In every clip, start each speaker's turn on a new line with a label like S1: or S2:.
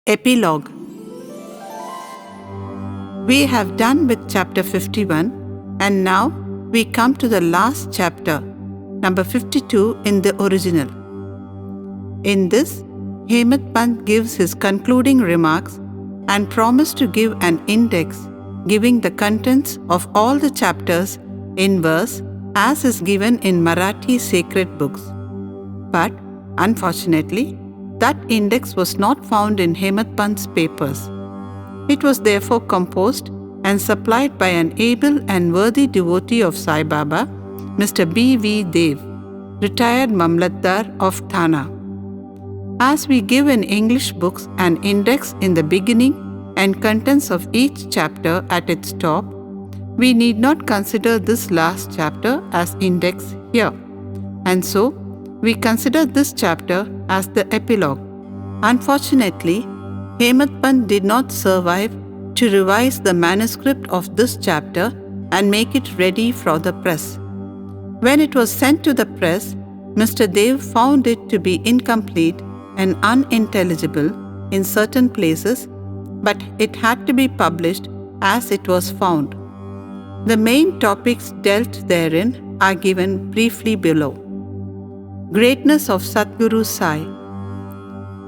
S1: Epilogue. We have done with chapter 51 and now we come to the last chapter, number 52 in the original. In this, Hemant Pant gives his concluding remarks and promised to give an index giving the contents of all the chapters in verse as is given in Marathi sacred books. But, unfortunately, that index was not found in Hemant Pant's papers. It was therefore composed and supplied by an able and worthy devotee of Sai Baba, Mr. B.V. Dev, retired Mamlatdar of Thana. As we give in English books an index in the beginning and contents of each chapter at its top, we need not consider this last chapter as index here. And so, we consider this chapter as the epilogue. Unfortunately, Hemant Pant did not survive to revise the manuscript of this chapter and make it ready for the press. When it was sent to the press, Mr. Dev found it to be incomplete and unintelligible in certain places, but it had to be published as it was found. The main topics dealt therein are given briefly below. Greatness of Sadguru Sai.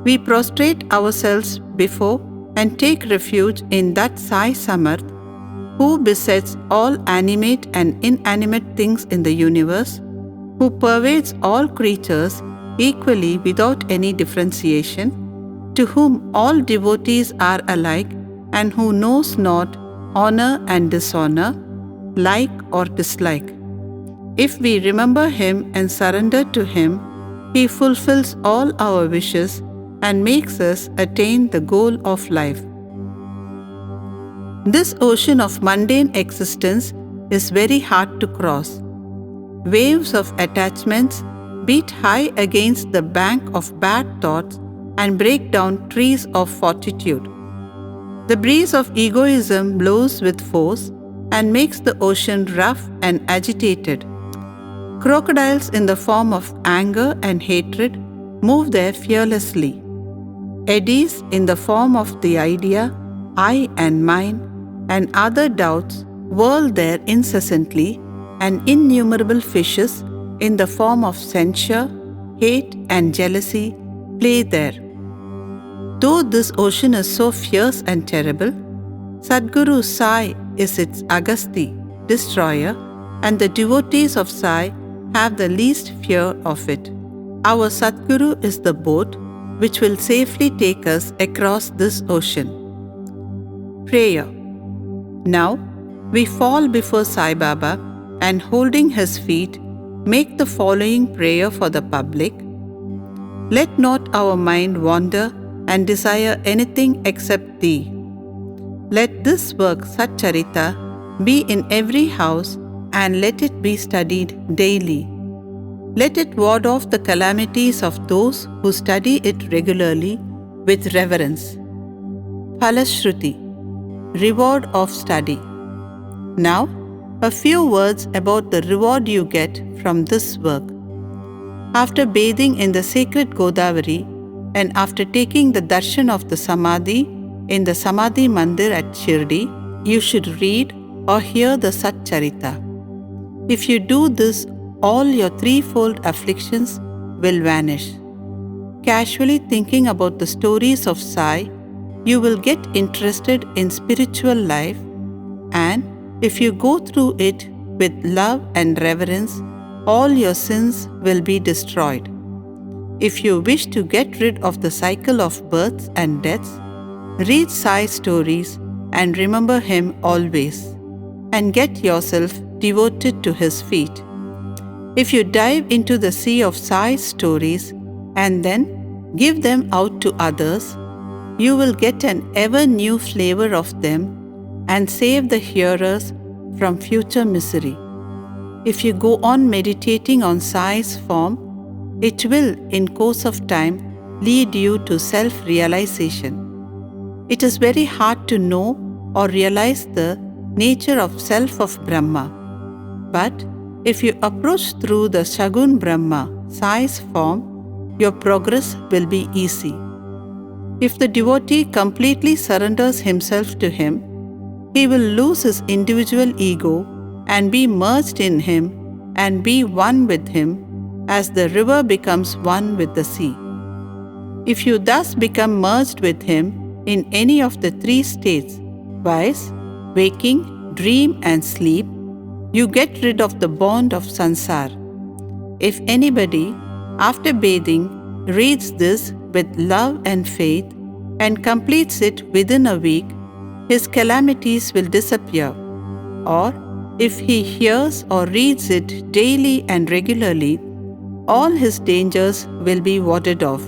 S1: We prostrate ourselves before and take refuge in that Sai Samarth who besets all animate and inanimate things in the universe, who pervades all creatures equally without any differentiation, to whom all devotees are alike and who knows not honor and dishonor, like or dislike. If we remember Him and surrender to Him, He fulfills all our wishes and makes us attain the goal of life. This ocean of mundane existence is very hard to cross. Waves of attachments beat high against the bank of bad thoughts and break down trees of fortitude. The breeze of egoism blows with force and makes the ocean rough and agitated. Crocodiles in the form of anger and hatred move there fearlessly. Eddies in the form of the idea, I and mine, and other doubts whirl there incessantly, and innumerable fishes in the form of censure, hate, and jealousy play there. Though this ocean is so fierce and terrible, Sadguru Sai is its Agasti, destroyer, and the devotees of Sai have the least fear of it. Our Sadguru is the boat which will safely take us across this ocean. Prayer. Now, we fall before Sai Baba and holding his feet, make the following prayer for the public. Let not our mind wander and desire anything except Thee. Let this work, Satcharita, be in every house and let it be studied daily. Let it ward off the calamities of those who study it regularly with reverence. Phalashruti, reward of study. Now, a few words about the reward you get from this work. After bathing in the sacred Godavari and after taking the darshan of the Samadhi in the Samadhi Mandir at Shirdi, you should read or hear the Satcharita. If you do this, all your threefold afflictions will vanish. Casually thinking about the stories of Sai, you will get interested in spiritual life, and if you go through it with love and reverence, all your sins will be destroyed. If you wish to get rid of the cycle of births and deaths, read Sai stories and remember him always, and get yourself devoted to his feet. If you dive into the sea of Sai stories and then give them out to others, you will get an ever new flavor of them and save the hearers from future misery. If you go on meditating on Sai's form, it will, in course of time, lead you to self-realization. It is very hard to know or realize the nature of self of Brahma. But if you approach through the Shagun Brahma, Sai's form, your progress will be easy. If the devotee completely surrenders himself to him, he will lose his individual ego and be merged in him and be one with him as the river becomes one with the sea. If you thus become merged with him in any of the three states, viz., waking, dream and sleep, you get rid of the bond of sansar. If anybody, after bathing, reads this with love and faith and completes it within a week, his calamities will disappear. Or, if he hears or reads it daily and regularly, all his dangers will be warded off.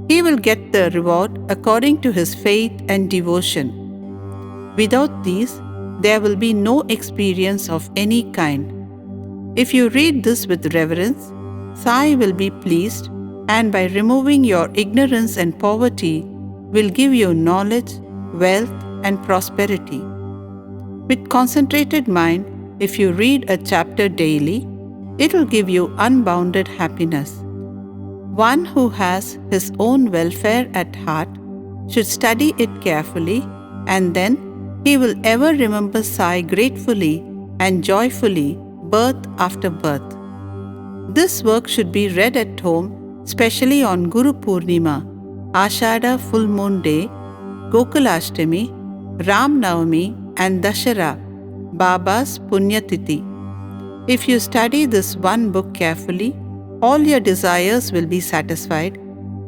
S1: He will get the reward according to his faith and devotion. Without these, there will be no experience of any kind. If you read this with reverence, Sai will be pleased, and by removing your ignorance and poverty, will give you knowledge, wealth, and prosperity. With concentrated mind, if you read a chapter daily, it will give you unbounded happiness. One who has his own welfare at heart should study it carefully, and then he will ever remember Sai gratefully and joyfully, birth after birth. This work should be read at home, especially on Guru Purnima, Ashada full moon day, Gokulashtami, Ram Navami and Dashara, Baba's Punyatithi. If you study this one book carefully, all your desires will be satisfied,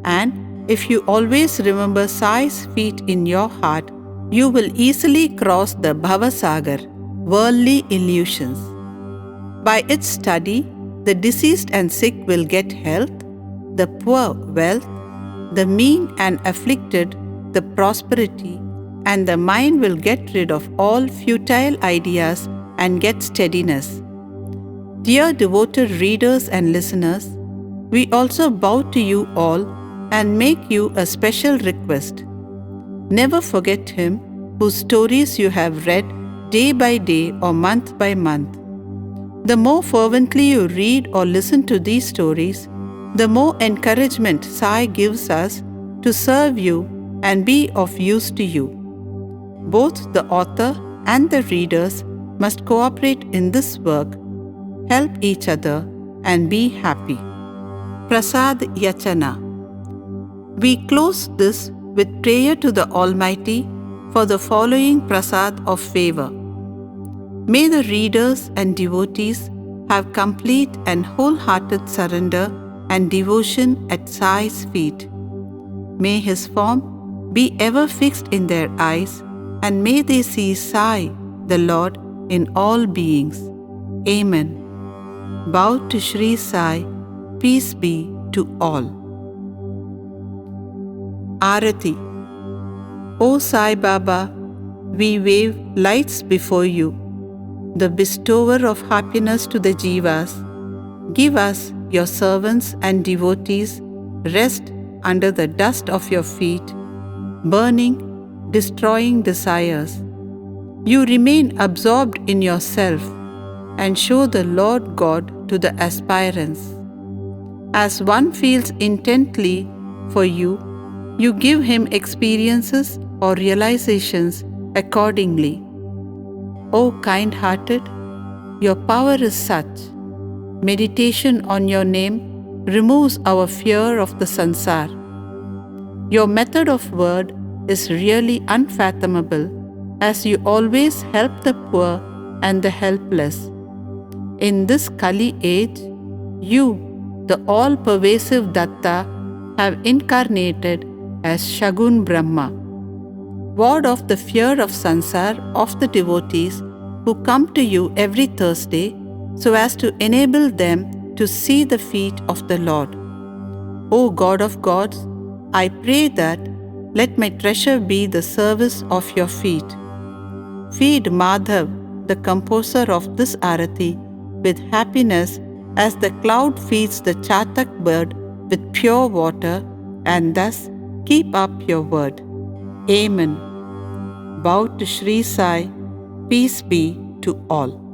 S1: and if you always remember Sai's feet in your heart, you will easily cross the Bhavasagar, worldly illusions. By its study, the diseased and sick will get health, the poor wealth, the mean and afflicted the prosperity, and the mind will get rid of all futile ideas and get steadiness. Dear devoted readers and listeners, we also bow to you all and make you a special request. Never forget him whose stories you have read day by day or month by month. The more fervently you read or listen to these stories, the more encouragement Sai gives us to serve you and be of use to you. Both the author and the readers must cooperate in this work, help each other, and be happy. Prasad Yachana. We close this with prayer to the Almighty for the following prasad of favor. May the readers and devotees have complete and wholehearted surrender and devotion at Sai's feet. May his form be ever fixed in their eyes, and may they see Sai, the Lord, in all beings. Amen. Bow to Shri Sai, peace be to all. Arati. O Sai Baba, we wave lights before you, the bestower of happiness to the jivas. Give us, your servants and devotees, rest under the dust of your feet, burning, destroying desires. You remain absorbed in yourself and show the Lord God to the aspirants. As one feels intently for you, you give him experiences or realizations accordingly. O kind-hearted, your power is such. Meditation on your name removes our fear of the sansar. Your method of word is really unfathomable, as you always help the poor and the helpless. In this Kali age, you, the all-pervasive Datta, have incarnated as Shagun Brahma. Ward off the fear of sansar of the devotees who come to you every Thursday, so as to enable them to see the feet of the Lord. O God of gods, I pray that let my treasure be the service of your feet. Feed Madhav, the composer of this arati, with happiness as the cloud feeds the chatak bird with pure water, and thus keep up your word. Amen. Bow to Shri Sai, peace be to all.